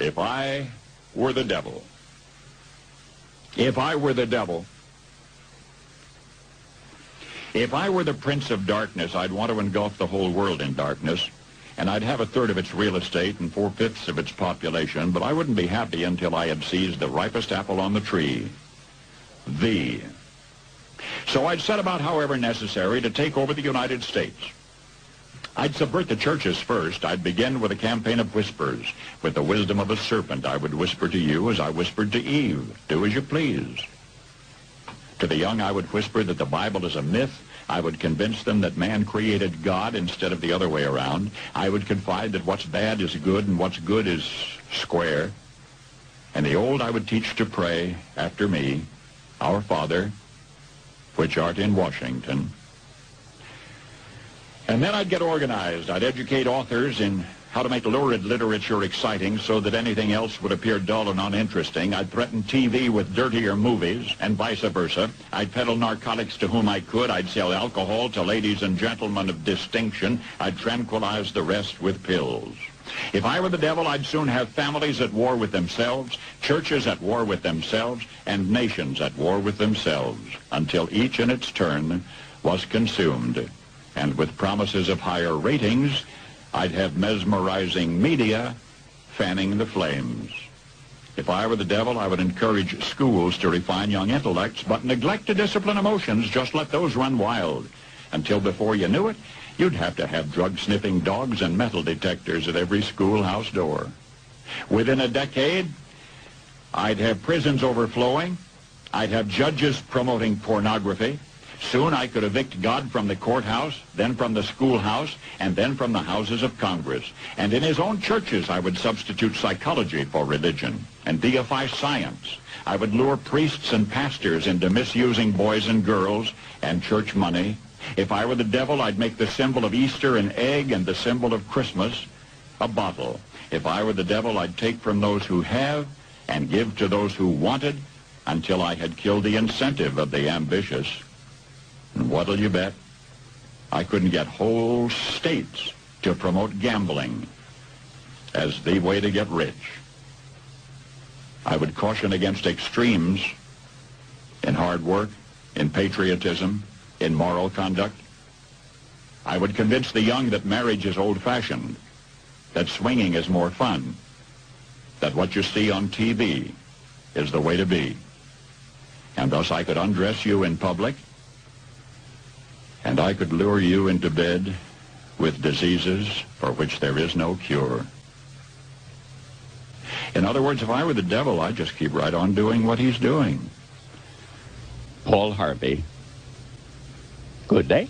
If I were the devil. If I were the devil. If I were the prince of darkness, I'd want to engulf the whole world in darkness, and I'd have a third of its real estate and 4/5 of its population, but I wouldn't be happy until I had seized the ripest apple on the tree. So I'd set about, however necessary, to take over the United States. I'd subvert the churches first. I'd begin with a campaign of whispers. With the wisdom of a serpent, I would whisper to you as I whispered to Eve, do as you please. To the young, I would whisper that the Bible is a myth. I would convince them that man created God instead of the other way around. I would confide that what's bad is good and what's good is square. And the old I would teach to pray after me, Our Father, which art in Washington. And then I'd get organized. I'd educate authors in how to make lurid literature exciting so that anything else would appear dull and uninteresting. I'd threaten TV with dirtier movies and vice versa. I'd peddle narcotics to whom I could. I'd sell alcohol to ladies and gentlemen of distinction. I'd tranquilize the rest with pills. If I were the devil, I'd soon have families at war with themselves, churches at war with themselves, and nations at war with themselves, until each in its turn was consumed. And with promises of higher ratings, I'd have mesmerizing media fanning the flames. If I were the devil, I would encourage schools to refine young intellects, but neglect to discipline emotions. Just let those run wild. Until before you knew it, you'd have to have drug-sniffing dogs and metal detectors at every schoolhouse door. Within a decade, I'd have prisons overflowing. I'd have judges promoting pornography. Soon I could evict God from the courthouse, then from the schoolhouse, and then from the houses of Congress. And in his own churches, I would substitute psychology for religion and deify science. I would lure priests and pastors into misusing boys and girls and church money. If I were the devil, I'd make the symbol of Easter an egg and the symbol of Christmas a bottle. If I were the devil, I'd take from those who have and give to those who wanted until I had killed the incentive of the ambitious. And what'll you bet? I couldn't get whole states to promote gambling as the way to get rich. I would caution against extremes in hard work, in patriotism, in moral conduct. I would convince the young that marriage is old-fashioned, that swinging is more fun, that what you see on TV is the way to be. And thus I could undress you in public, and I could lure you into bed with diseases for which there is no cure. In other words, if I were the devil, I'd just keep right on doing what he's doing. Paul Harvey. Good day.